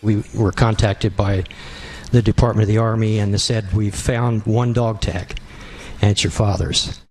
We were contacted by the Department of the Army and they said, we've found one dog tag, and it's your father's.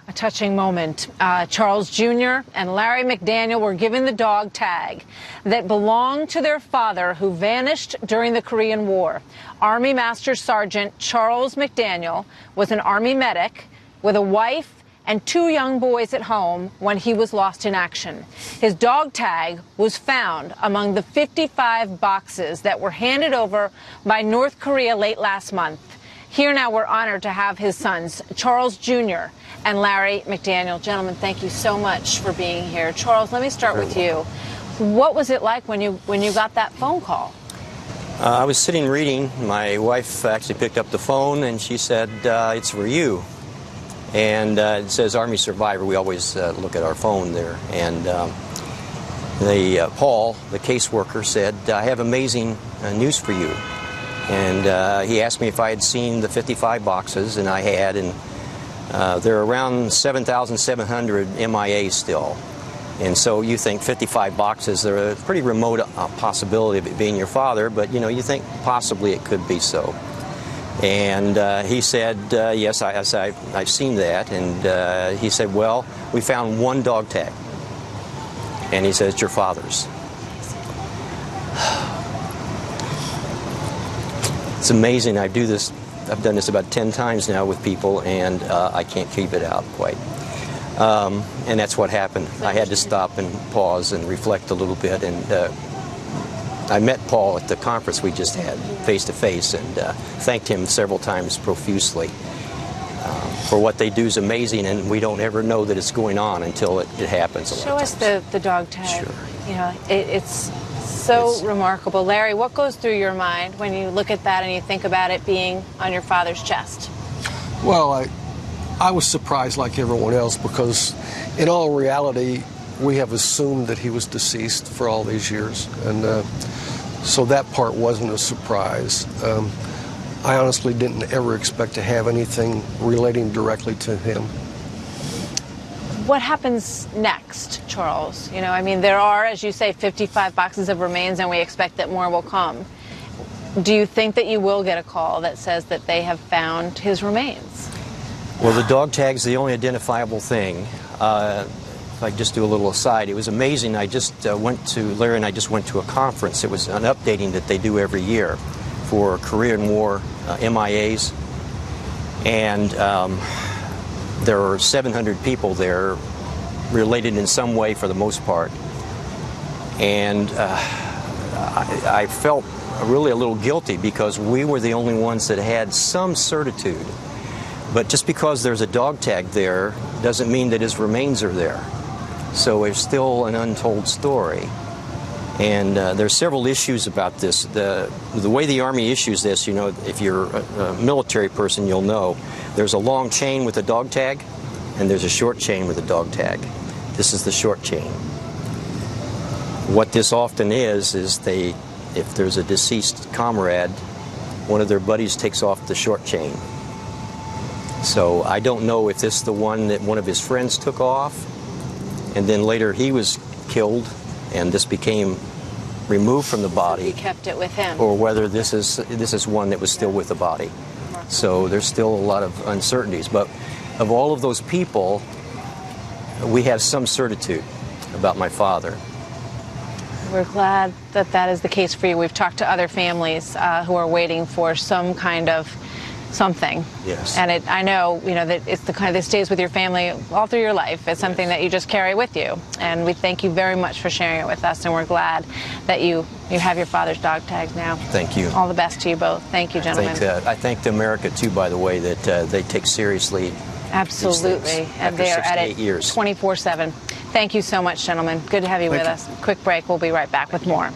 A touching moment. Charles Jr. and Larry McDaniel were given the dog tag that belonged to their father, who vanished during the Korean War. Army Master Sergeant Charles McDaniel was an Army medic with a wife and 2 young boys at home when he was lost in action. His dog tag was found among the 55 boxes that were handed over by North Korea late last month. Here now, we're honored to have his sons, Charles Jr. and Larry McDaniel. Gentlemen, thank you so much for being here. Charles, let me start with you. What was it like when you got that phone call? I was sitting reading. My wife actually picked up the phone and she said, it's for you. And it says Army Survivor. We always look at our phone there. And Paul, the caseworker, said, I have amazing news for you. And he asked me if I had seen the 55 boxes, and I had. And there are around 7,700 MIA still. And so you think 55 boxes, they're a pretty remote possibility of it being your father, but you think possibly it could be so. And he said, yes, I've seen that. And he said, well, we found one dog tag. And he said, it's your father's. It's amazing. I've done this about 10 times now with people, and I can't keep it out quite. And that's what happened. I had to stop and pause and reflect a little bit. And I met Paul at the conference we just had, face-to-face, and thanked him several times profusely. For what they do is amazing, and we don't ever know that it's going on until it happens. Show us the dog tag. Sure. It's so remarkable. Larry, what goes through your mind when you look at that and you think about it being on your father's chest? Well, I was surprised like everyone else, because in all reality, we have assumed that he was deceased for all these years, and so that part wasn't a surprise. I honestly didn't ever expect to have anything relating directly to him. What happens next, Charles? I mean, there are, as you say, 55 boxes of remains, and we expect that more will come. Do you think that you will get a call that says that they have found his remains? Well, the dog tag's the only identifiable thing. If I just do a little aside, it was amazing. Larry and I just went to a conference. It was an updating that they do every year for Korean War MIAs. And there are 700 people there related in some way for the most part. And I felt really a little guilty because we were the only ones that had some certitude. But just because there's a dog tag there doesn't mean that his remains are there. So there's still an untold story. And there's several issues about this. The way the Army issues this, if you're a military person, you'll know. There's a long chain with a dog tag, and there's a short chain with a dog tag. This is the short chain. What this often is if there's a deceased comrade, one of their buddies takes off the short chain. So I don't know if this is the one that one of his friends took off, and then later he was killed, and this became removed from the body. So he kept it with him. Or whether this is one that was still with the body. So there's still a lot of uncertainties. But of all of those people, we have some certitude about my father. We're glad that that is the case for you. We've talked to other families who are waiting for some kind of something. Yes. And I know, that it's the kind that stays with your family all through your life. It's something that you just carry with you. And we thank you very much for sharing it with us. And we're glad that you have your father's dog tags now. Thank you. All the best to you both. Thank you, gentlemen. I thank America, too, by the way, that they take seriously. Absolutely. And they are at it 24/7. Thank you so much, gentlemen. Good to have you with us. Quick break. We'll be right back with more.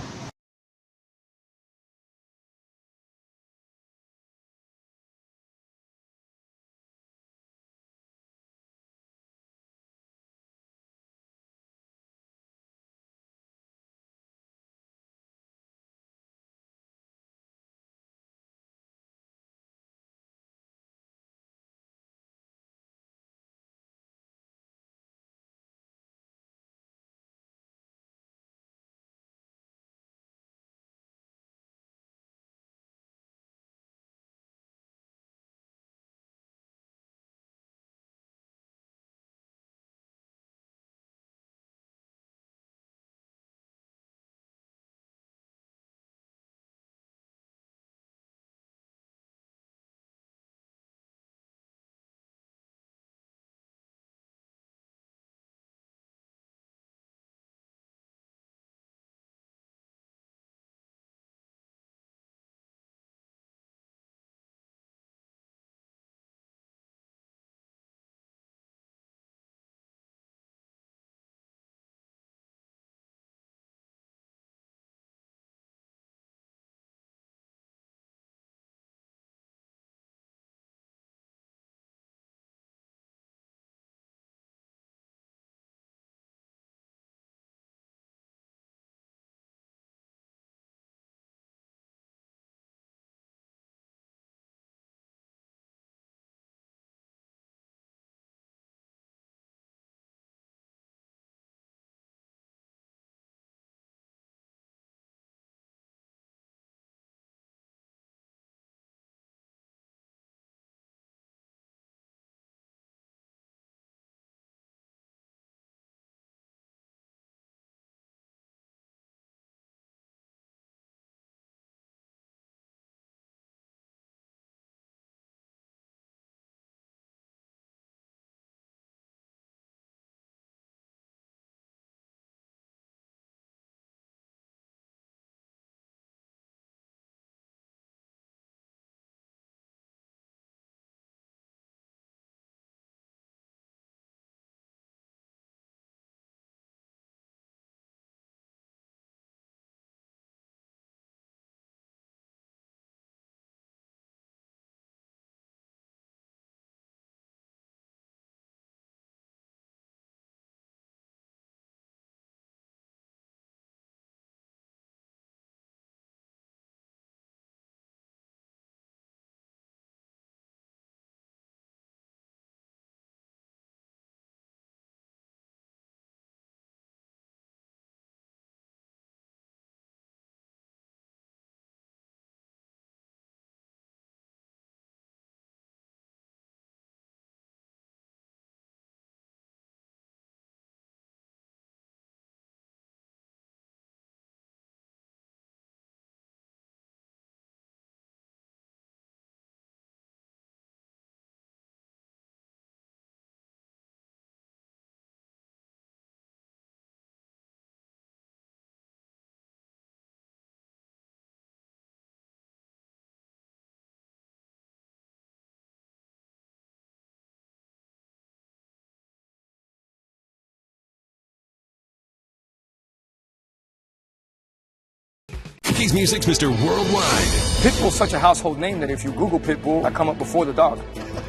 Rocky's Music's Mr. Worldwide. Pitbull's such a household name that if you Google Pitbull, I come up before the dog.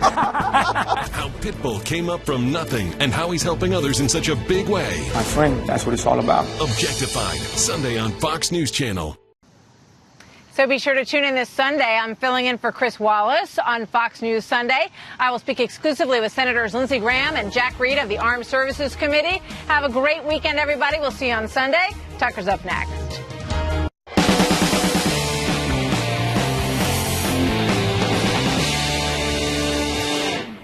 How Pitbull came up from nothing and how he's helping others in such a big way. My friend, that's what it's all about. Objectified, Sunday on Fox News Channel. So be sure to tune in this Sunday. I'm filling in for Chris Wallace on Fox News Sunday. I will speak exclusively with Senators Lindsey Graham and Jack Reed of the Armed Services Committee. Have a great weekend, everybody. We'll see you on Sunday. Tucker's up next.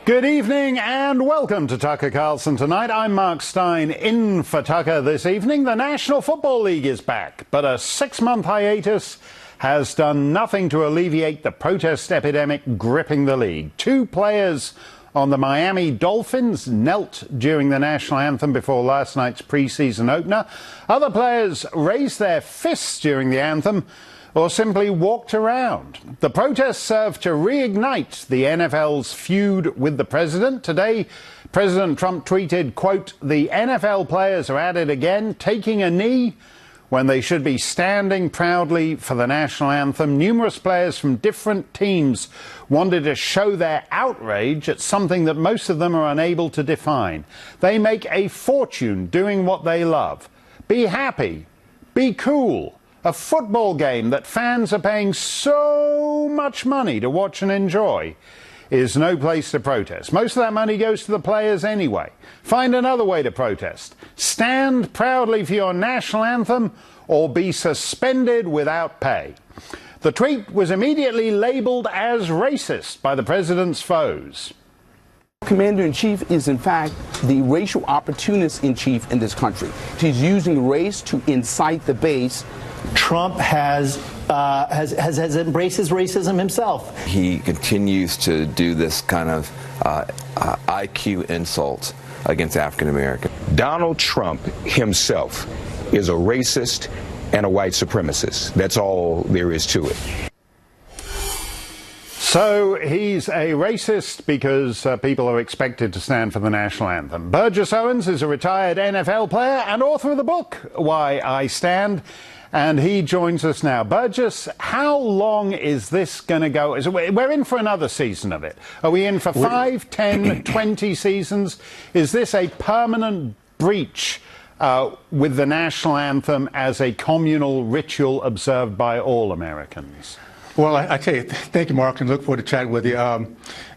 Good evening and welcome to Tucker Carlson Tonight. I'm Mark Stein in for Tucker this evening. The National Football League is back, but a 6-month hiatus has done nothing to alleviate the protest epidemic gripping the league. 2 players on the Miami Dolphins knelt during the national anthem before last night's preseason opener. Other players raised their fists during the anthem or simply walked around. The protests served to reignite the NFL's feud with the president. Today, President Trump tweeted, quote, "The NFL players are at it again, taking a knee when they should be standing proudly for the national anthem." Numerous players from different teams wanted to show their outrage at something that most of them are unable to define. They make a fortune doing what they love. Be happy. Be cool. A football game that fans are paying so much money to watch and enjoy is no place to protest. Most of that money goes to the players anyway. Find another way to protest. Stand proudly for your national anthem or be suspended without pay. The tweet was immediately labeled as racist by the president's foes. Commander-in-Chief is, in fact, the racial opportunist-in-chief in this country. He's using race to incite the base. Trump has embraced his racism himself. He continues to do this kind of IQ insult against African Americans. Donald Trump himself is a racist and a white supremacist. That's all there is to it. So he's a racist because people are expected to stand for the national anthem. Burgess Owens is a retired NFL player and author of the book, Why I Stand, and he joins us now. Burgess, how long is this going to go? We're in for another season of it. Are we in for 5, 10, 20 seasons? Is this a permanent breach with the national anthem as a communal ritual observed by all Americans? Well, I tell you, thank you, Mark, and look forward to chatting with you.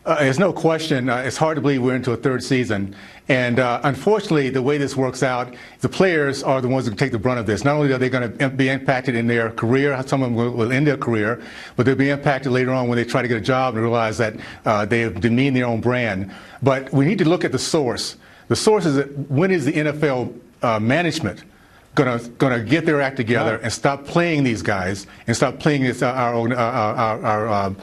There's no question, it's hard to believe we're into a 3rd season. And unfortunately, the way this works out, the players are the ones who take the brunt of this. Not only are they going to be impacted in their career, some of them will end their career, but they'll be impacted later on when they try to get a job and realize that they have demeaned their own brand. But we need to look at the source. The source is that when is the NFL management going to get their act together and stop playing these guys and stop playing this, our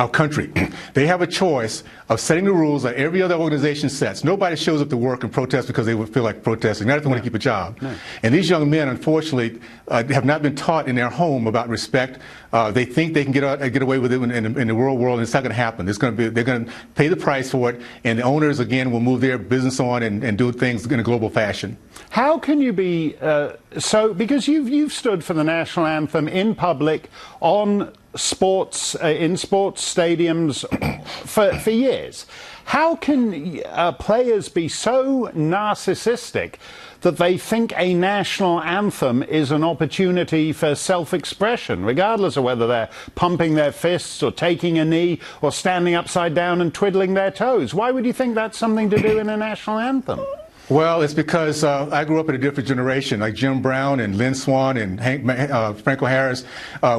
country. They have a choice of setting the rules that every other organization sets. Nobody shows up to work and protest because they would feel like protesting, not if they want to keep a job. And these young men, unfortunately, have not been taught in their home about respect. They think they can get away with it in the real world, and it's not going to happen. They're going to pay the price for it, and the owners, again, will move their business on and do things in a global fashion. How can you be because you've stood for the national anthem in public on sports in sports stadiums for years. How can players be so narcissistic that they think a national anthem is an opportunity for self-expression, regardless of whether they're pumping their fists or taking a knee or standing upside down and twiddling their toes? Why would you think that's something to do in a national anthem? Well, it's because I grew up in a different generation, like Jim Brown and Lynn Swann and Franco Harris.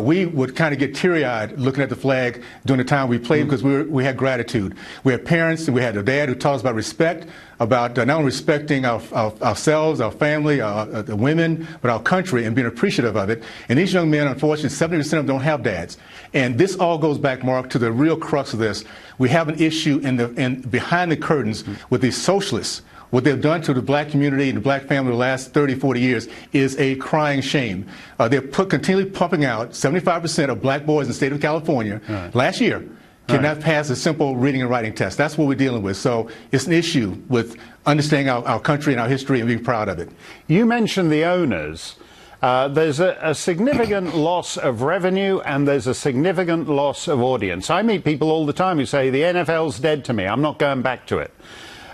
We would kind of get teary-eyed looking at the flag during the time we played because we had gratitude. We had parents and we had a dad who taught us about respect, about not only respecting ourselves, our family, the women, but our country, and being appreciative of it. And these young men, unfortunately, 70% of them don't have dads. And this all goes back, Mark, to the real crux of this. We have an issue behind the curtains with these socialists. What they've done to the black community and the black family the last 30, 40 years is a crying shame. They're continually pumping out 75% of black boys in the state of California last year cannot pass a simple reading and writing test. That's what we're dealing with. So it's an issue with understanding our country and our history and being proud of it. You mentioned the owners. there's a significant loss of revenue and there's a significant loss of audience. I meet people all the time who say the NFL's dead to me. I'm not going back to it.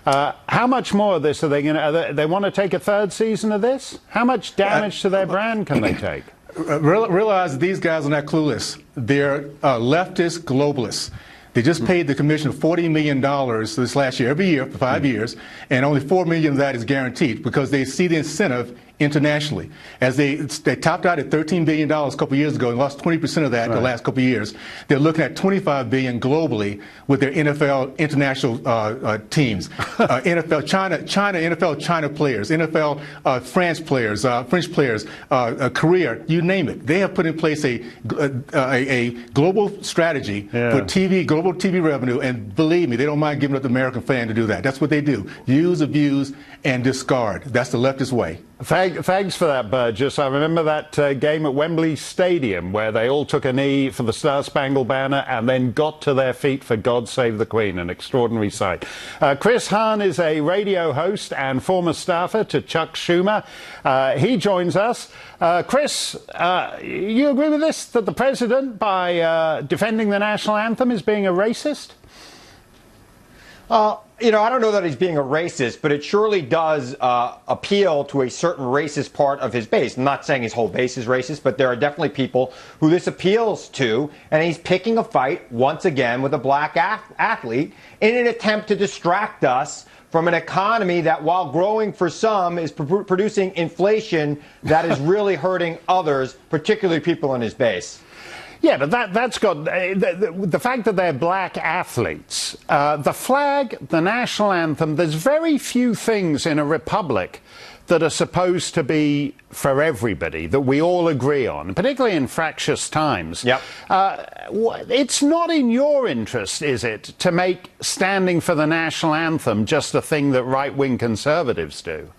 How much more of this are they going to? They want to take a third season of this? How much damage to their brand can they take? Realize these guys are not clueless. They're leftist globalists. They just paid the commission $40 million this last year, every year for 5 years, and only $4 million of that is guaranteed because they see the incentive internationally. As they topped out at $13 billion a couple of years ago and lost 20% of that the last couple of years. They're looking at $25 billion globally with their NFL international teams. NFL China NFL China players, NFL France players, French players, Korea, you name it. They have put in place a global strategy for global TV revenue, and believe me, they don't mind giving up the American fan to do that. That's what they do. Use, abuse, and discard. That's the leftist way. Thanks for that, Burgess. I remember that game at Wembley Stadium where they all took a knee for the Star-Spangled Banner and then got to their feet for God Save the Queen. An extraordinary sight. Chris Hahn is a radio host and former staffer to Chuck Schumer. He joins us. Chris, you agree with this, that the president, by defending the national anthem, is being a racist? You know, I don't know that he's being a racist, but it surely does appeal to a certain racist part of his base. I'm not saying his whole base is racist, but there are definitely people who this appeals to, and he's picking a fight once again with a black athlete in an attempt to distract us from an economy that, while growing for some, is producing inflation that is really hurting others, particularly people in his base. Yeah, but that's got the fact that they're black athletes, the flag, the national anthem. There's very few things in a republic that are supposed to be for everybody, that we all agree on, particularly in fractious times. Yep. It's not in your interest, is it, to make standing for the national anthem just a thing that right-wing conservatives do?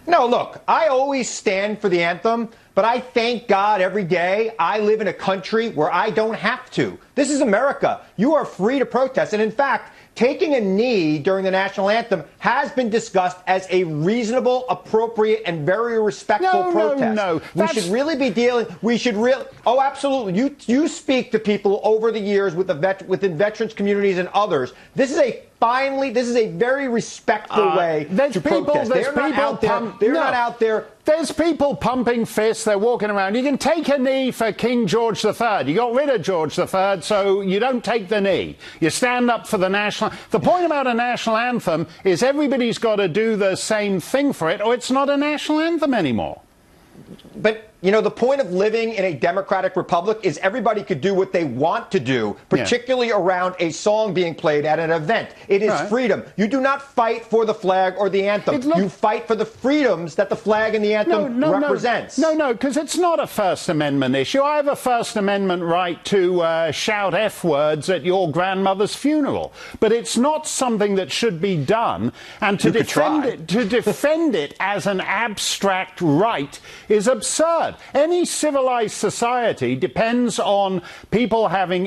No, look, I always stand for the anthem, but I thank God every day I live in a country where I don't have to. This is America. You are free to protest. And in fact, taking a knee during the national anthem has been discussed as a reasonable, appropriate, and very respectful protest. No. We should really be dealing. Oh, absolutely. You speak to people over the years within veterans communities and others. This is a very respectful way to protest. They're not out there. They're not out there. There's people pumping fists. They're walking around. You can take a knee for King George III. You got rid of George III, so you don't take the knee. You stand up for the national. The point about a national anthem is everybody's got to do the same thing for it, or it's not a national anthem anymore. But, you know, the point of living in a democratic republic is everybody could do what they want to do, particularly around a song being played at an event. It is freedom. You do not fight for the flag or the anthem. You fight for the freedoms that the flag and the anthem represents. No, because it's not a First Amendment issue. I have a First Amendment right to shout F words at your grandmother's funeral. But it's not something that should be done. And to defend it as an abstract right is absurd. Any civilized society depends on people having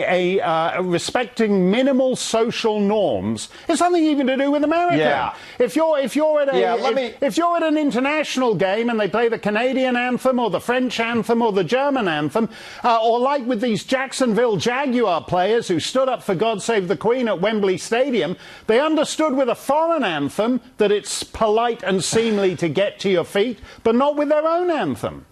respecting minimal social norms. It's nothing even to do with America. Yeah. If you're at an international game and they play the Canadian anthem or the French anthem or the German anthem, or like with these Jacksonville Jaguar players who stood up for God Save the Queen at Wembley Stadium, they understood with a foreign anthem that it's polite and seemly to get to your feet, but not with their own anthem.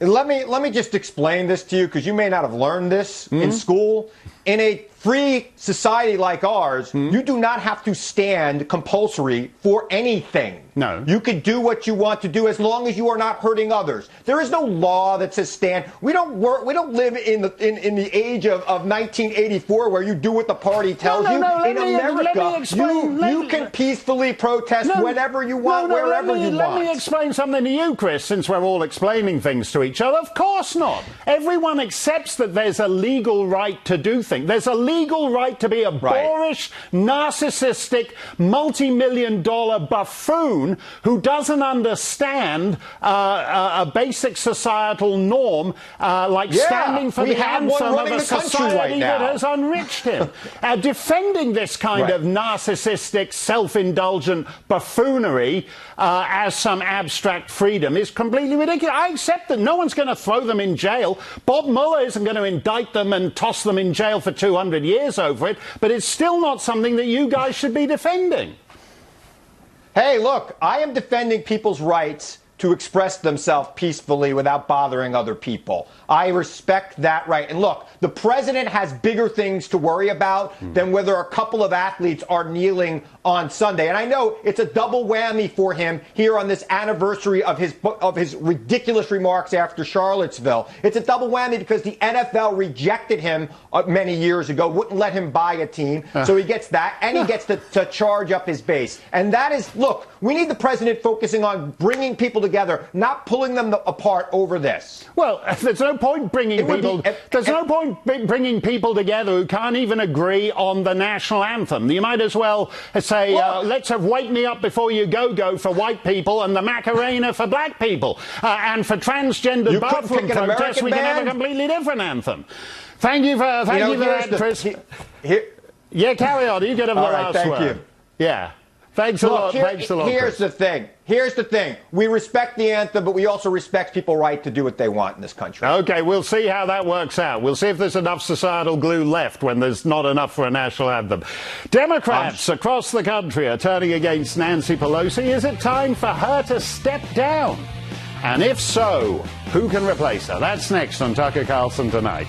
Let me just explain this to you, because you may not have learned this in school. In a free society like ours, you do not have to stand compulsory for anything. No. You can do what you want to do as long as you are not hurting others. There is no law that says stand. We don't live in the age of 1984 where you do what the party tells you. In America, you can peacefully protest whenever you want, wherever you want. Let me explain something to you, Chris, since we're all explaining things to each other. Of course not. Everyone accepts that there's a legal right to do things. something. There's a legal right to be a boorish, narcissistic, multi-million-dollar buffoon who doesn't understand a basic societal norm like standing for the anthem of a society that has enriched him. Defending this kind of narcissistic, self-indulgent buffoonery as some abstract freedom is completely ridiculous. I accept that no one's going to throw them in jail. Bob Mueller isn't going to indict them and toss them in jail for 200 years over it, but it's still not something that you guys should be defending. Hey, look, I am defending people's rights to express themselves peacefully without bothering other people. I respect that right. And look, the president has bigger things to worry about than whether a couple of athletes are kneeling on Sunday. And I know it's a double whammy for him here on this anniversary of his ridiculous remarks after Charlottesville. It's a double whammy because the NFL rejected him many years ago, wouldn't let him buy a team. So he gets that, and he gets to charge up his base. And that is, look, we need the president focusing on bringing people together, not pulling them apart over this. Well, there's no point bringing people. There's no point bringing people together who can't even agree on the national anthem. You might as well say, let's have "Wake Me Up Before You Go" for white people and the Macarena for black people, and for transgender bathroom protests, we can have a completely different anthem. Thank you for that, Chris. Yeah, carry on. You can have the last word. Thank you. Yeah. Thanks a lot. Thanks a lot. Here's the thing. Here's the thing. We respect the anthem, but we also respect people's right to do what they want in this country. Okay, we'll see how that works out. We'll see if there's enough societal glue left when there's not enough for a national anthem. Democrats across the country are turning against Nancy Pelosi. Is it time for her to step down? And if so, who can replace her? That's next on Tucker Carlson Tonight.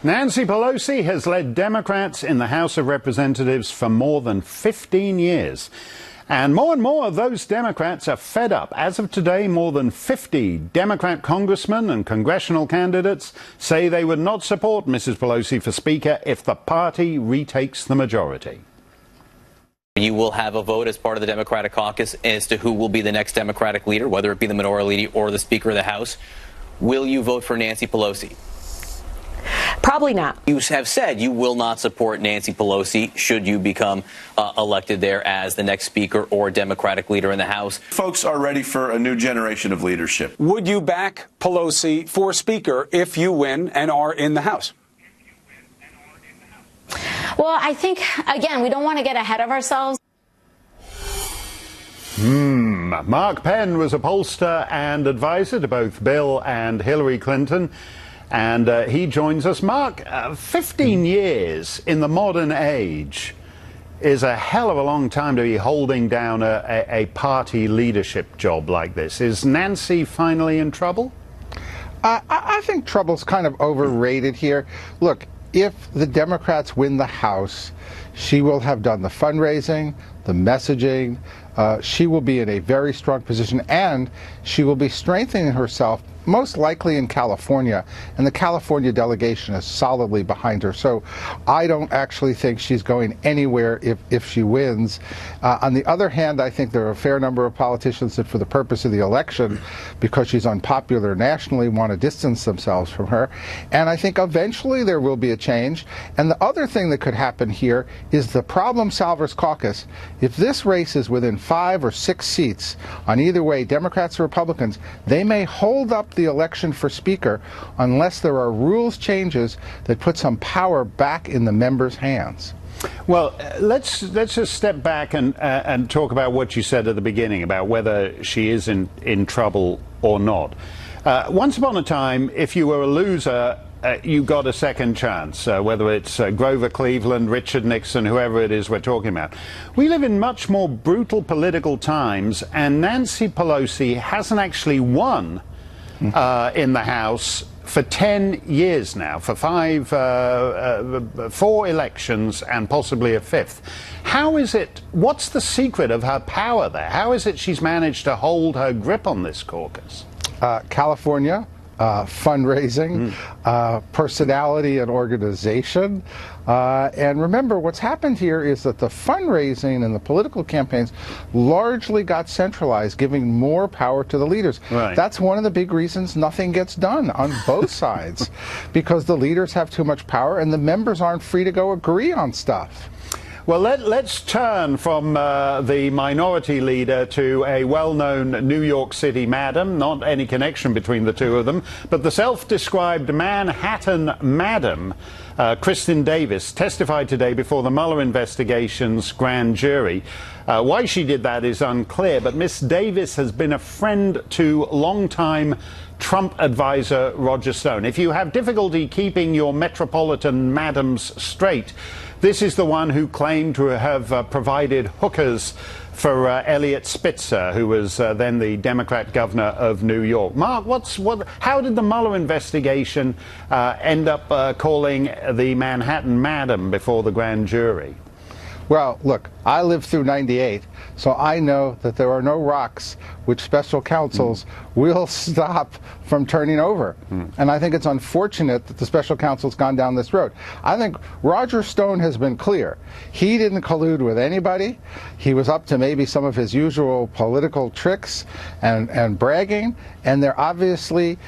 Nancy Pelosi has led Democrats in the House of Representatives for more than 15 years. And more of those Democrats are fed up. As of today, more than 50 Democrat congressmen and congressional candidates say they would not support Mrs. Pelosi for Speaker if the party retakes the majority. You will have a vote as part of the Democratic caucus as to who will be the next Democratic leader, whether it be the minority leader or the Speaker of the House. Will you vote for Nancy Pelosi? Probably not. You have said you will not support Nancy Pelosi should you become elected there as the next Speaker or Democratic leader in the House. Folks are ready for a new generation of leadership. Would you back Pelosi for Speaker if you win and are in the House? Well, I think, again, we don't want to get ahead of ourselves. Mark Penn was a pollster and advisor to both Bill and Hillary Clinton. And he joins us. Mark, 15 years in the modern age is a hell of a long time to be holding down a party leadership job like this. Is Nancy finally in trouble? I think trouble's kind of overrated here. Look, if the Democrats win the House, she will have done the fundraising, the messaging. She will be in a very strong position, and she will be strengthening herself most likely in California, and the California delegation is solidly behind her. So I don't actually think she's going anywhere if she wins. On the other hand, I think there are a fair number of politicians that for the purpose of the election, because she's unpopular nationally, want to distance themselves from her. And I think eventually there will be a change. And the other thing that could happen here is the Problem Solvers Caucus. If this race is within 5 or 6 seats on either way, Democrats or Republicans, they may hold up the election for Speaker unless there are rules changes that put some power back in the members' hands. Well, let's just step back and talk about what you said at the beginning about whether she is in trouble or not. Once upon a time, if you were a loser, you got a second chance, whether it's Grover Cleveland, Richard Nixon, whoever it is we're talking about. We live in much more brutal political times, and Nancy Pelosi hasn't actually won in the House for 10 years now, for 4 elections and possibly a 5th. How is it, what's the secret of her power there? How is it she's managed to hold her grip on this caucus? California, fundraising, personality and organization. And remember, what's happened here is that the fundraising and the political campaigns largely got centralized, giving more power to the leaders. Right. That's one of the big reasons nothing gets done on both sides, because the leaders have too much power and the members aren't free to go agree on stuff. Well, let's turn from the minority leader to a well-known New York City madam, not any connection between the two of them, but the self-described Manhattan madam, Kristin Davis, testified today before the Mueller investigation's grand jury. Why she did that is unclear, but Miss Davis has been a friend to longtime Trump advisor Roger Stone. If you have difficulty keeping your metropolitan madams straight, this is the one who claimed to have provided hookers for Eliot Spitzer, who was then the Democrat governor of New York. Mark, how did the Mueller investigation end up calling the Manhattan madam before the grand jury? Well, look, I lived through '98, so I know that there are no rocks which special counsels will stop from turning over. And I think it's unfortunate that the special counsel's gone down this road. I think Roger Stone has been clear. He didn't collude with anybody. He was up to maybe some of his usual political tricks and bragging, and they're obviously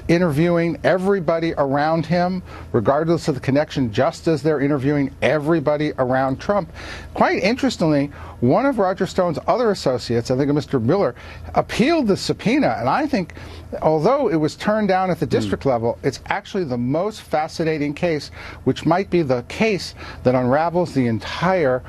interviewing everybody around him, regardless of the connection, just as they're interviewing everybody around Trump. Quite interestingly, one of Roger Stone's other associates, I think Mr. Miller, appealed the subpoena, and I think, although it was turned down at the district level, it's actually the most fascinating case, which might be the case that unravels the entire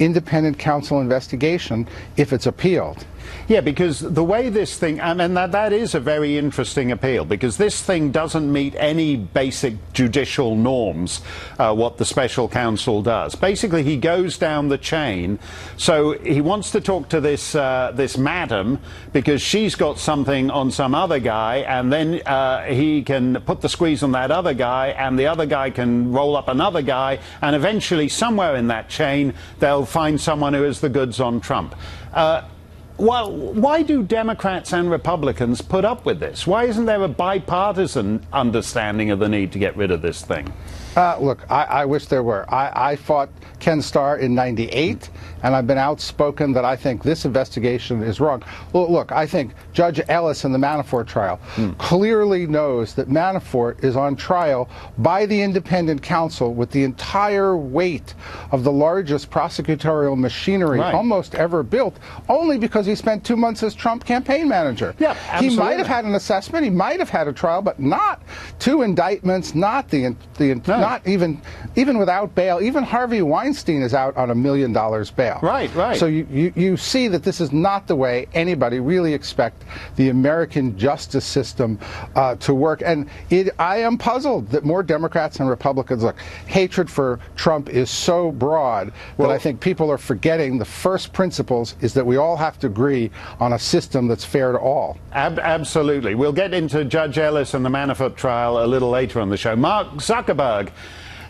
independent counsel investigation if it's appealed. Yeah, because the way this thing, I mean, that is a very interesting appeal, because this thing doesn't meet any basic judicial norms, what the special counsel does. Basically, he goes down the chain. So he wants to talk to this madam because she's got something on some other guy, and then he can put the squeeze on that other guy, and the other guy can roll up another guy, and eventually somewhere in that chain they'll find someone who has the goods on Trump. Well, why do Democrats and Republicans put up with this? Why isn't there a bipartisan understanding of the need to get rid of this thing? Look, I wish there were. I fought Ken Starr in '98, and I've been outspoken that I think this investigation is wrong. Well, look, I think Judge Ellis in the Manafort trial clearly knows that Manafort is on trial by the independent counsel with the entire weight of the largest prosecutorial machinery almost ever built, only because he spent 2 months as Trump campaign manager. Yeah, absolutely. He might have had an assessment, he might have had a trial, but not 2 indictments, not not even without bail. Even Harvey Weinstein is out on $1 million bail. Right. So you see that this is not the way anybody really expect the American justice system to work. And I am puzzled that more Democrats and Republicans, look, hatred for Trump is so broad that I think people are forgetting the first principles is that we all have to agree on a system that's fair to all. Absolutely. We'll get into Judge Ellis and the Manafort trial a little later on the show. Mark Zuckerberg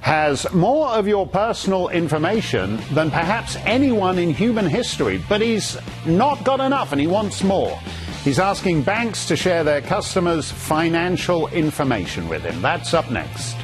has more of your personal information than perhaps anyone in human history, but he's not got enough and he wants more. He's asking banks to share their customers' financial information with him. That's up next.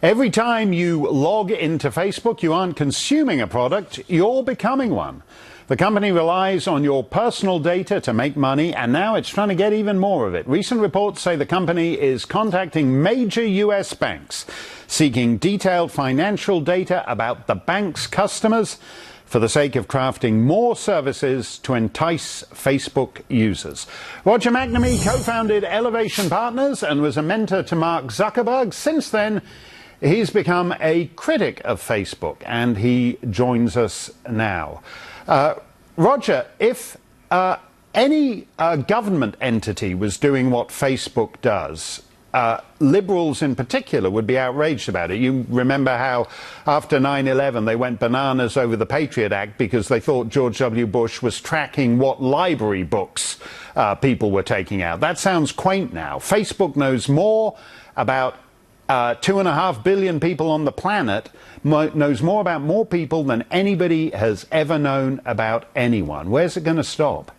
Every time you log into Facebook, you aren't consuming a product, you're becoming one. The company relies on your personal data to make money, and now it's trying to get even more of it. Recent reports say the company is contacting major U.S. banks, seeking detailed financial data about the bank's customers for the sake of crafting more services to entice Facebook users. Roger McNamee co-founded Elevation Partners and was a mentor to Mark Zuckerberg. Since then, he's become a critic of Facebook, and he joins us now. Roger, if any government entity was doing what Facebook does, liberals in particular would be outraged about it. You remember how after 9/11 they went bananas over the Patriot Act because they thought George W. Bush was tracking what library books people were taking out. That sounds quaint now. Facebook knows more about 2.5 billion people on the planet, knows more about more people than anybody has ever known about anyone. Where's it going to stop?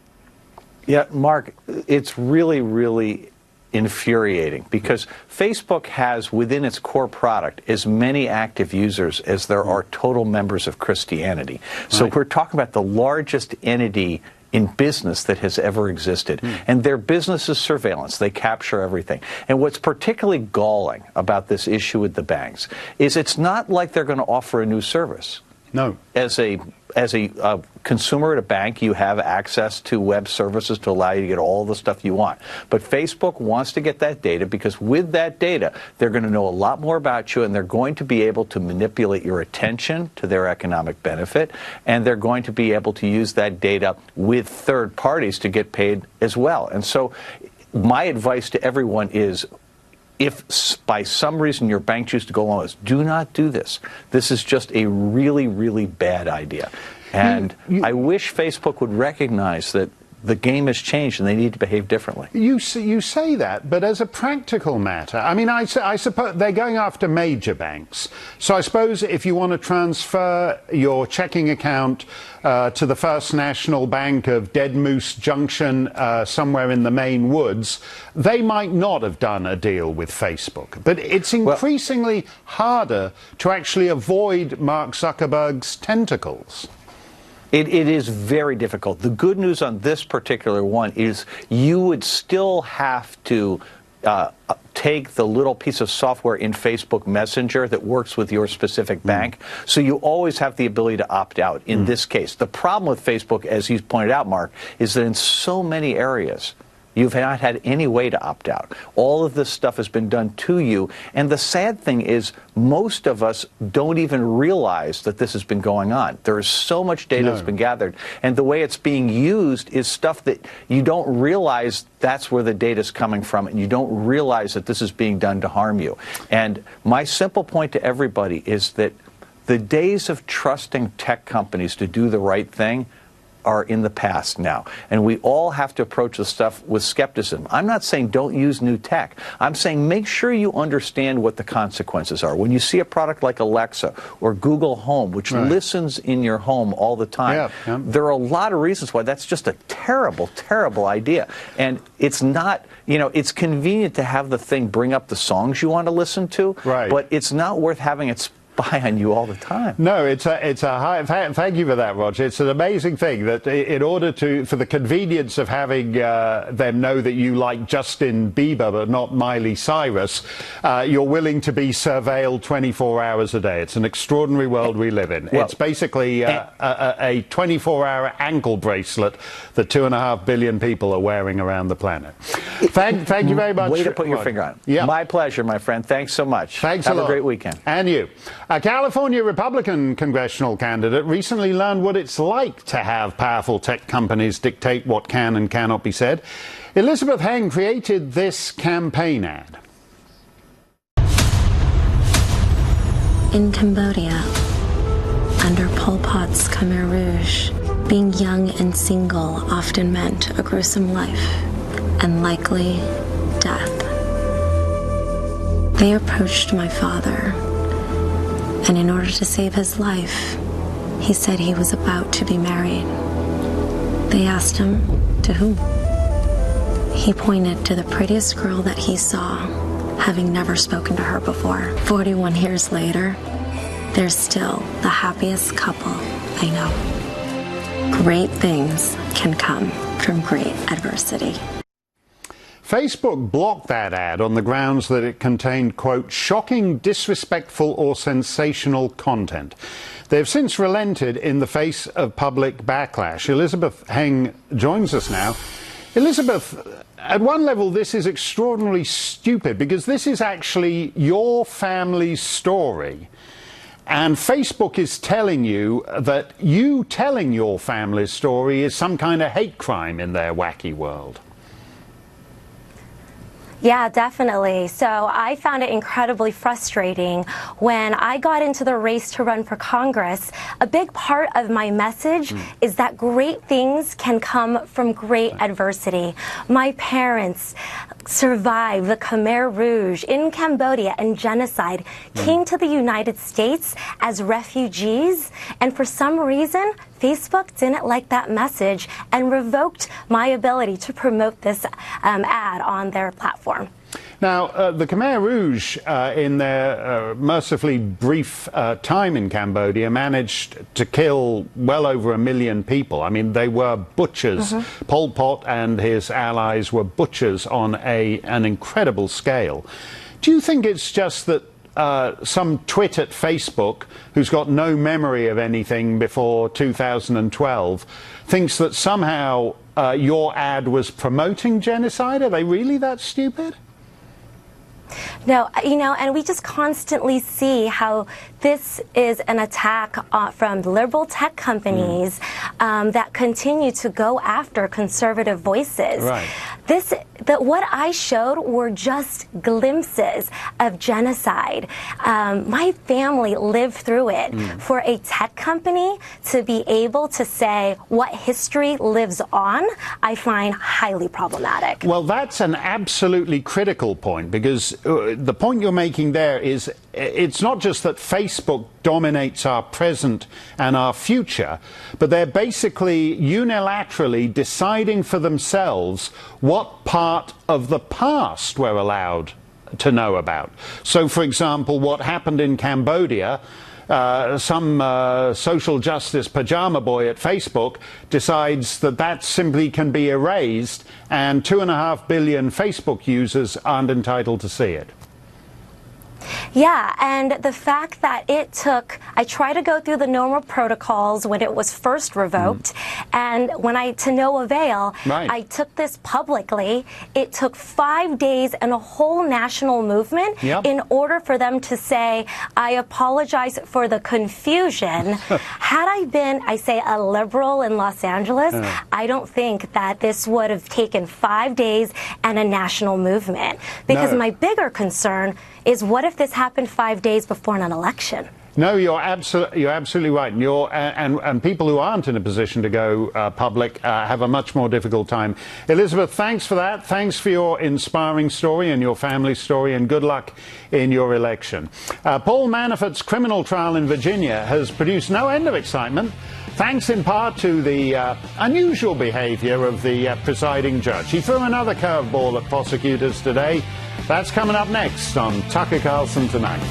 Yeah, Mark, it's really, really infuriating because Facebook has within its core product as many active users as there are total members of Christianity. So we're talking about the largest entity in business that has ever existed. And their business is surveillance. They capture everything. And what's particularly galling about this issue with the banks is it's not like they're going to offer a new service. No. As a consumer at a bank, you have access to web services to allow you to get all the stuff you want. But Facebook wants to get that data because with that data, they're going to know a lot more about you, and they're going to be able to manipulate your attention to their economic benefit, and they're going to be able to use that data with third parties to get paid as well. And so my advice to everyone is, if by some reason your bank chooses to go along with this, do not do this. This is just a really, really bad idea. And I wish Facebook would recognize that the game has changed and they need to behave differently. You say that, but as a practical matter, I mean, I suppose they're going after major banks. So I suppose if you want to transfer your checking account to the First National Bank of Dead Moose Junction somewhere in the Maine woods, they might not have done a deal with Facebook. But it's increasingly harder to actually avoid Mark Zuckerberg's tentacles. It is very difficult. The good news on this particular one is you would still have to take the little piece of software in Facebook Messenger that works with your specific bank. So you always have the ability to opt out in this case. The problem with Facebook, as you pointed out, Mark, is that in so many areas, you've not had any way to opt out. All of this stuff has been done to you. And the sad thing is most of us don't even realize that this has been going on. There is so much data that's been gathered. And the way it's being used is stuff that you don't realize that's where the data is coming from. And you don't realize that this is being done to harm you. And my simple point to everybody is that the days of trusting tech companies to do the right thing are in the past now. And we all have to approach this stuff with skepticism. I'm not saying don't use new tech. I'm saying make sure you understand what the consequences are. When you see a product like Alexa or Google Home, which listens in your home all the time, there are a lot of reasons why that's just a terrible, terrible idea. And it's not, you know, it's convenient to have the thing bring up the songs you want to listen to, but it's not worth having it spy on you all the time. No, it's a high. Thank you for that, Roger. It's an amazing thing that in order for the convenience of having them know that you like Justin Bieber but not Miley Cyrus, you're willing to be surveilled 24 hours a day. It's an extraordinary world we live in. Well, it's basically a 24-hour ankle bracelet that 2.5 billion people are wearing around the planet. Thank you very much. Way to put your finger on it. Yeah. My pleasure, my friend. Thanks so much. Thanks a lot. Have a great weekend. And you. A California Republican congressional candidate recently learned what it's like to have powerful tech companies dictate what can and cannot be said. Elizabeth Heng created this campaign ad. In Cambodia, under Pol Pot's Khmer Rouge, being young and single often meant a gruesome life and likely death. They approached my father, and in order to save his life, he said he was about to be married. They asked him, to whom? He pointed to the prettiest girl that he saw having never spoken to her before. 41 years later, they're still the happiest couple I know. Great things can come from great adversity. Facebook blocked that ad on the grounds that it contained, quote, shocking, disrespectful or sensational content. They've since relented in the face of public backlash. Elizabeth Heng joins us now. Elizabeth, at one level this is extraordinarily stupid because this is actually your family's story. And Facebook is telling you that you telling your family's story is some kind of hate crime in their wacky world. Yeah, definitely. So I found it incredibly frustrating when I got into the race to run for Congress. A big part of my message is that great things can come from great adversity. My parents survived the Khmer Rouge in Cambodia and genocide, came to the United States as refugees, and for some reason, Facebook didn't like that message and revoked my ability to promote this ad on their platform. Now, the Khmer Rouge, in their mercifully brief time in Cambodia, managed to kill well over 1 million people. I mean, they were butchers. Pol Pot and his allies were butchers on an incredible scale. Do you think it's just that some twit at Facebook, who's got no memory of anything before 2012, thinks that somehow your ad was promoting genocide? Are they really that stupid? No, you know, and we just constantly see how this is an attack from liberal tech companies that continue to go after conservative voices. Right. What I showed were just glimpses of genocide. My family lived through it. For a tech company to be able to say what history lives on, I find highly problematic. Well, that's an absolutely critical point, because the point you're making there is it's not just that Facebook dominates our present and our future, but they're basically unilaterally deciding for themselves what part of the past we're allowed to know about. So, for example, what happened in Cambodia, some social justice pajama boy at Facebook decides that that simply can be erased, and 2.5 billion Facebook users aren't entitled to see it. Yeah, and the fact that it took, I tried to go through the normal protocols when it was first revoked, and to no avail, I took this publicly. It took 5 days and a whole national movement in order for them to say, I apologize for the confusion. Had I been, I say, a liberal in Los Angeles, I don't think that this would have taken 5 days and a national movement. Because my bigger concern is, what if this happened 5 days before an election? No, you're absolutely right. And people who aren't in a position to go public have a much more difficult time. Elizabeth, thanks for that. Thanks for your inspiring story and your family story, and good luck in your election. Paul Manafort's criminal trial in Virginia has produced no end of excitement, thanks in part to the unusual behavior of the presiding judge. He threw another curveball at prosecutors today. That's coming up next on Tucker Carlson Tonight.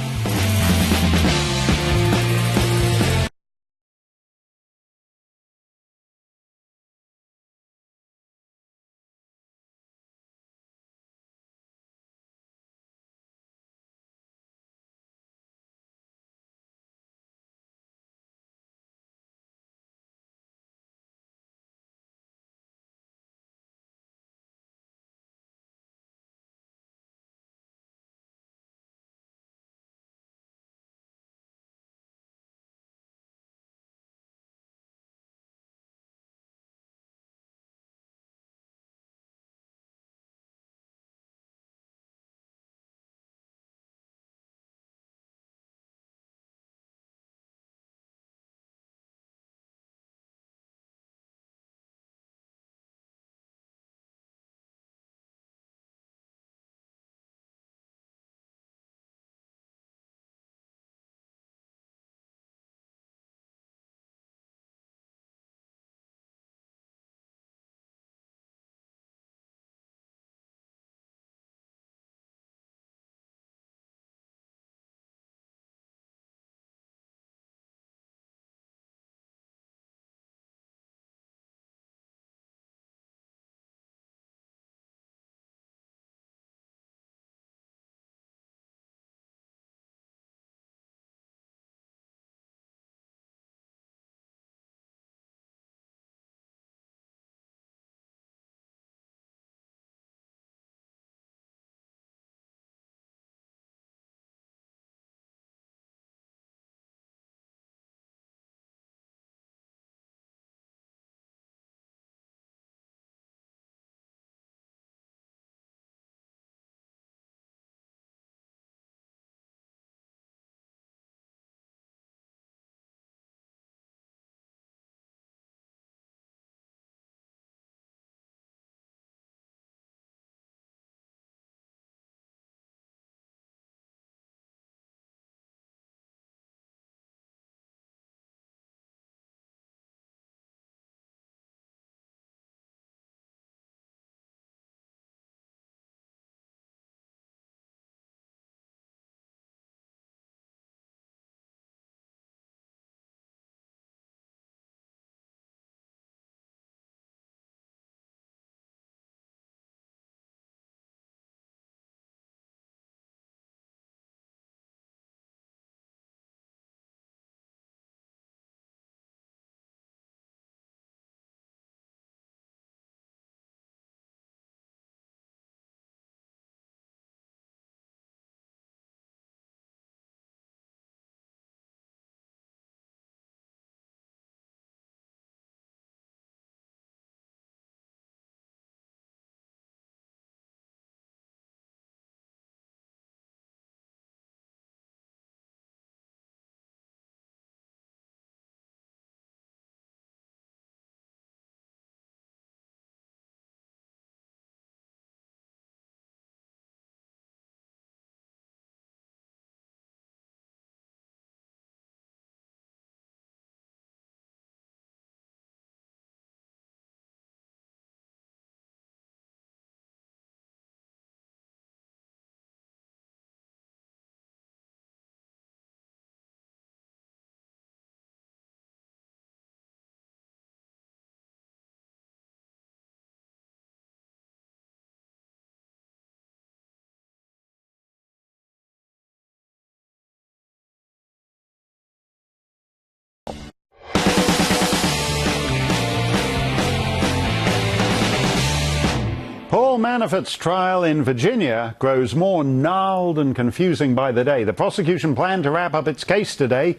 Paul Manafort's trial in Virginia grows more gnarled and confusing by the day. The prosecution planned to wrap up its case today,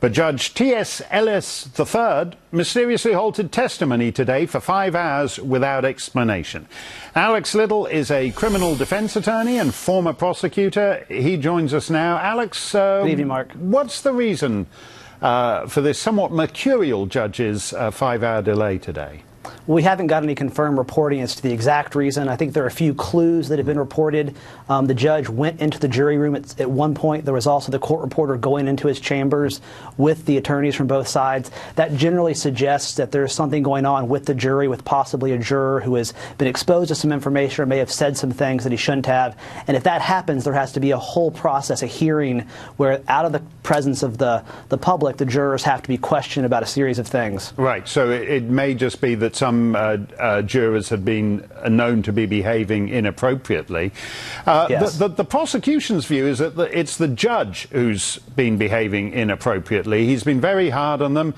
but Judge T.S. Ellis III mysteriously halted testimony today for 5 hours without explanation. Alex Little is a criminal defense attorney and former prosecutor. He joins us now. Alex, good evening, Mark. What's the reason for this somewhat mercurial judge's 5-hour delay today? We haven't got any confirmed reporting as to the exact reason. I think there are a few clues that have been reported. The judge went into the jury room at one point. There was also the court reporter going into his chambers with the attorneys from both sides. That generally suggests that there's something going on with the jury, with possibly a juror who has been exposed to some information or may have said some things that he shouldn't have. And if that happens, there has to be a whole process, a hearing, where out of the presence of the public, the jurors have to be questioned about a series of things. Right. So it may just be that some jurors had been known to be behaving inappropriately. Yes. The prosecution's view is that it's the judge who's been behaving inappropriately. He's been very hard on them.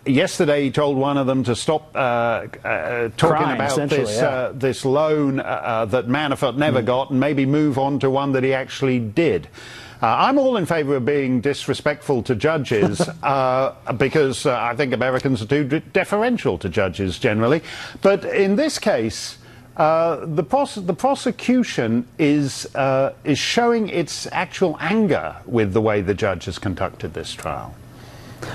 Yesterday he told one of them to stop talking about this loan that Manafort never got and maybe move on to one that he actually did. I'm all in favor of being disrespectful to judges because I think Americans are too deferential to judges generally. But in this case, the prosecution is showing its actual anger with the way the judge has conducted this trial.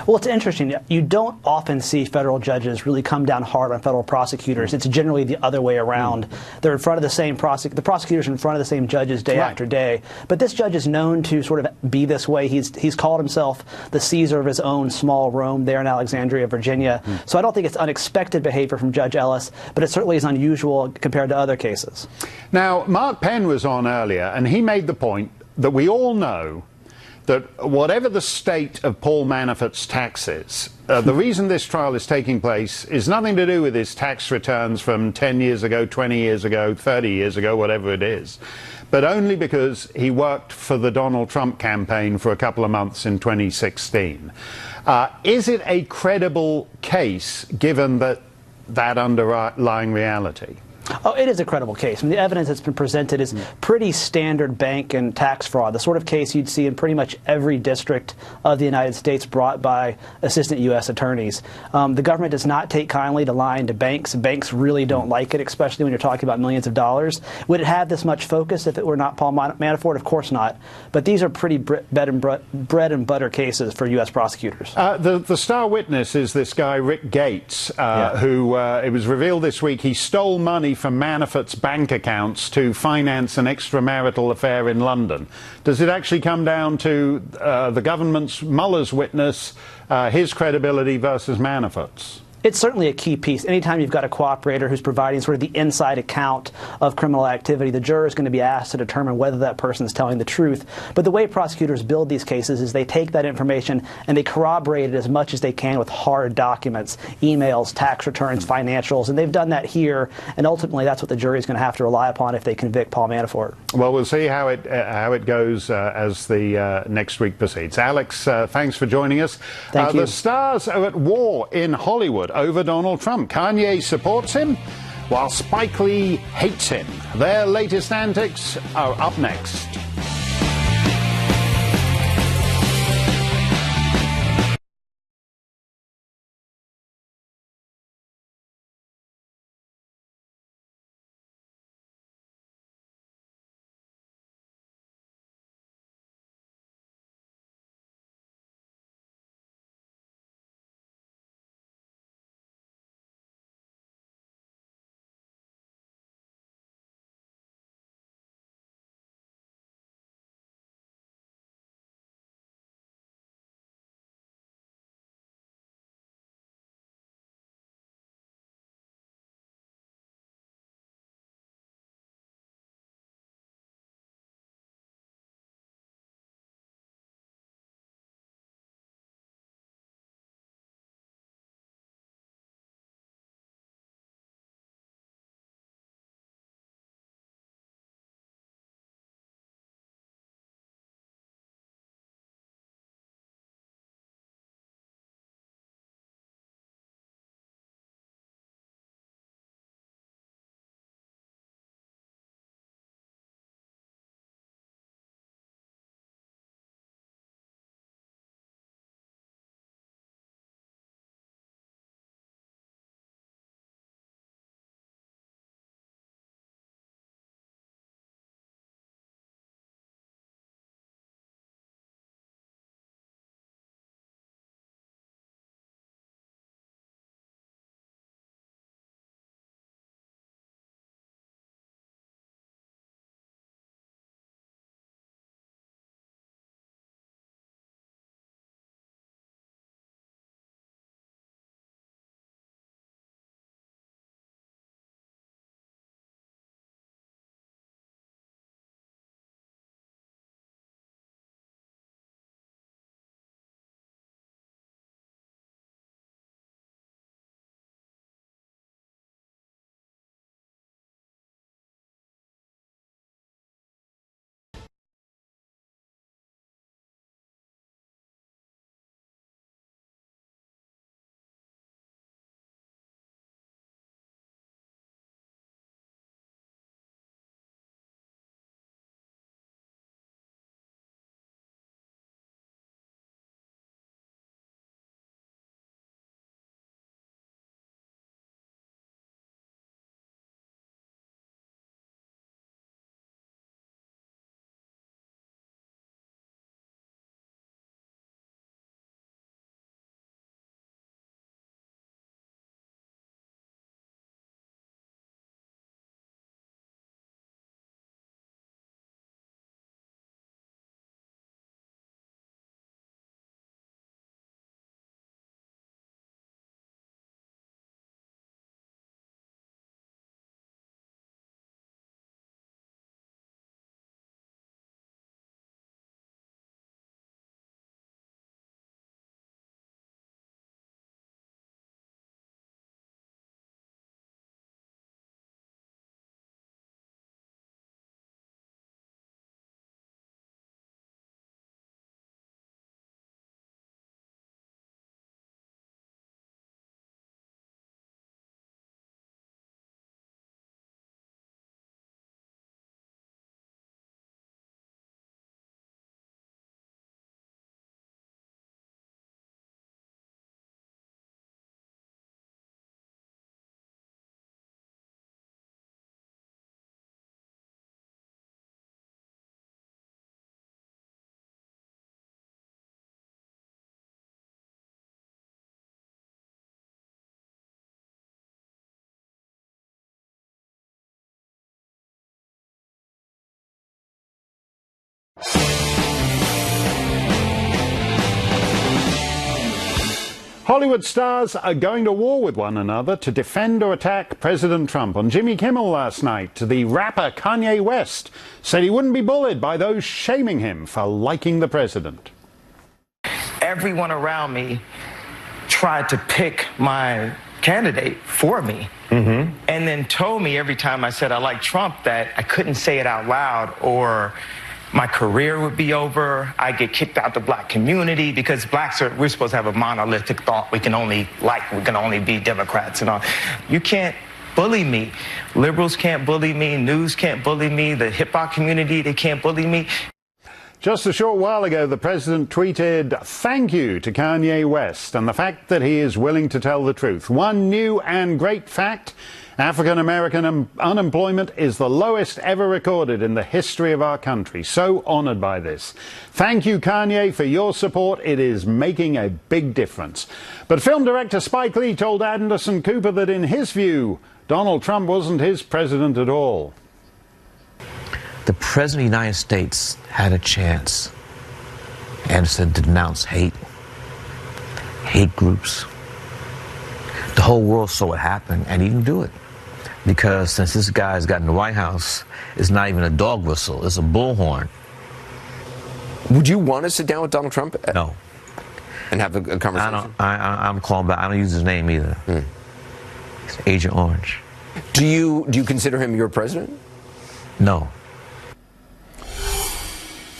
Well, it's interesting. You don't often see federal judges really come down hard on federal prosecutors. It's generally the other way around. They're in front of the same the prosecutors in front of the same judges day after day. But this judge is known to sort of be this way. He's called himself the Caesar of his own small Rome there in Alexandria, Virginia. So I don't think it's unexpected behavior from Judge Ellis, but it certainly is unusual compared to other cases. Now, Mark Penn was on earlier, and he made the point that we all know that whatever the state of Paul Manafort's taxes, the reason this trial is taking place is nothing to do with his tax returns from 10 years ago, 20 years ago, 30 years ago, whatever it is, but only because he worked for the Donald Trump campaign for a couple of months in 2016. Is it a credible case given that underlying reality? Oh, it is a credible case. I mean, the evidence that's been presented is pretty standard bank and tax fraud, the sort of case you'd see in pretty much every district of the United States brought by assistant U.S. attorneys. The government does not take kindly to lying to banks. Banks really don't like it, especially when you're talking about millions of dollars. Would it have this much focus if it were not Paul Manafort? Of course not. But these are pretty bread and butter cases for U.S. prosecutors. The star witness is this guy, Rick Gates, who, it was revealed this week, he stole money from Manafort's bank accounts to finance an extramarital affair in London. Does it actually come down to the government's Mueller's witness, his credibility versus Manafort's? It's certainly a key piece. Anytime you've got a cooperator who's providing sort of the inside account of criminal activity, the juror is going to be asked to determine whether that person is telling the truth. But the way prosecutors build these cases is they take that information and they corroborate it as much as they can with hard documents, emails, tax returns, financials, and they've done that here. And ultimately, that's what the jury is going to have to rely upon if they convict Paul Manafort. Well, we'll see how it goes as the next week proceeds. Alex, thanks for joining us. Thank you. The stars are at war in Hollywood over Donald Trump. Kanye supports him, while Spike Lee hates him. Their latest antics are up next. Hollywood stars are going to war with one another to defend or attack President Trump. On Jimmy Kimmel last night, the rapper Kanye West said he wouldn't be bullied by those shaming him for liking the president. Everyone around me tried to pick my candidate for me, and then told me every time I said I like Trump that I couldn't say it out loud or my career would be over. I get kicked out the black community because we're supposed to have a monolithic thought. We can only be Democrats and all. You can't bully me. Liberals can't bully me. News can't bully me. The hip hop community, they can't bully me. Just a short while ago, the president tweeted, "Thank you to Kanye West and the fact that he is willing to tell the truth. One new and great fact, African American unemployment is the lowest ever recorded in the history of our country. So honored by this. Thank you, Kanye, for your support. It is making a big difference." But film director Spike Lee told Anderson Cooper that in his view, Donald Trump wasn't his president at all. The President of the United States had a chance, Anderson, to denounce hate groups. The whole world saw what happened, and he didn't do it. Because since this guy's got in the White House, it's not even a dog whistle, it's a bullhorn. Would you want to sit down with Donald Trump? No. And have a conversation? I'm calling back. I don't use his name either. It's Agent Orange. Do you consider him your president? No.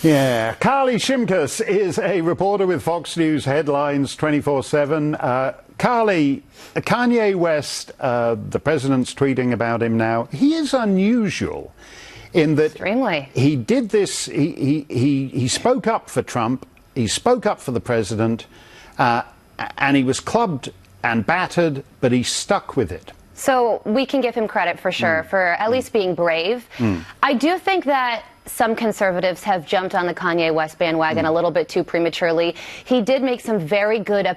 Yeah, Carly Shimkus is a reporter with Fox News Headlines 24/7. Carly, Kanye West, the president's tweeting about him now. He is unusual in that he did this. He spoke up for Trump. He spoke up for the president, and he was clubbed and battered, but he stuck with it. So we can give him credit for sure for at least being brave. I do think that some conservatives have jumped on the Kanye West bandwagon a little bit too prematurely. He did make some very good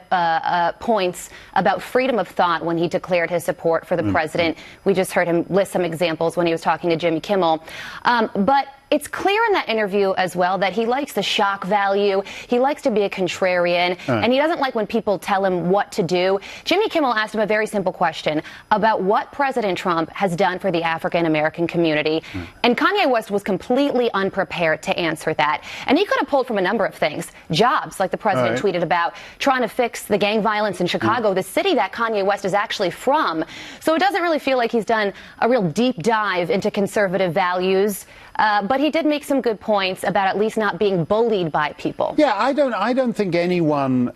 points about freedom of thought when he declared his support for the president. We just heard him list some examples when he was talking to Jimmy Kimmel. But it's clear in that interview as well that he likes the shock value. He likes to be a contrarian, and he doesn't like when people tell him what to do. Jimmy Kimmel asked him a very simple question about what President Trump has done for the African American community, and Kanye West was completely unprepared to answer that. And he could have pulled from a number of things. Jobs, like the president tweeted about, trying to fix the gang violence in Chicago, the city that Kanye West is actually from. So it doesn't really feel like he's done a real deep dive into conservative values. But he did make some good points about at least not being bullied by people. Yeah, I don't think anyone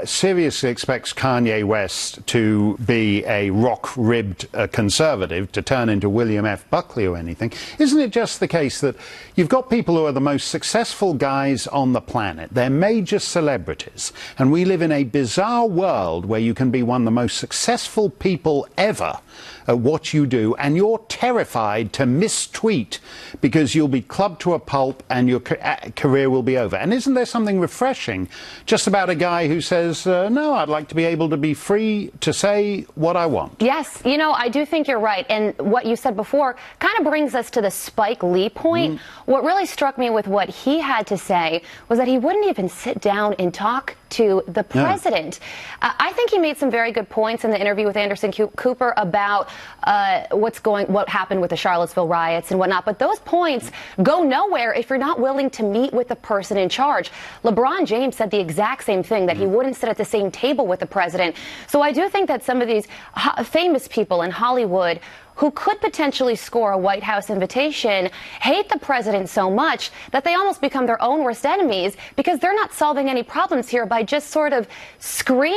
seriously expects Kanye West to be a rock-ribbed conservative, to turn into William F. Buckley or anything. Isn't it just the case that you've got people who are the most successful guys on the planet? They're major celebrities. And we live in a bizarre world where you can be one of the most successful people ever at what you do, and you're terrified to mistweet because you'll be clubbed to a pulp and your career will be over. And isn't there something refreshing just about a guy who says, no, I'd like to be able to be free to say what I want? Yes, you know, I do think you're right. And what you said before kind of brings us to the Spike Lee point. What really struck me with what he had to say was that he wouldn't even sit down and talk to the president. I think he made some very good points in the interview with Anderson Cooper about what happened with the Charlottesville riots and whatnot. But those points go nowhere if you're not willing to meet with the person in charge. LeBron James said the exact same thing, that he wouldn't sit at the same table with the president. So I do think that some of these famous people in Hollywood who could potentially score a White House invitation hate the president so much that they almost become their own worst enemies because they're not solving any problems here by just sort of screaming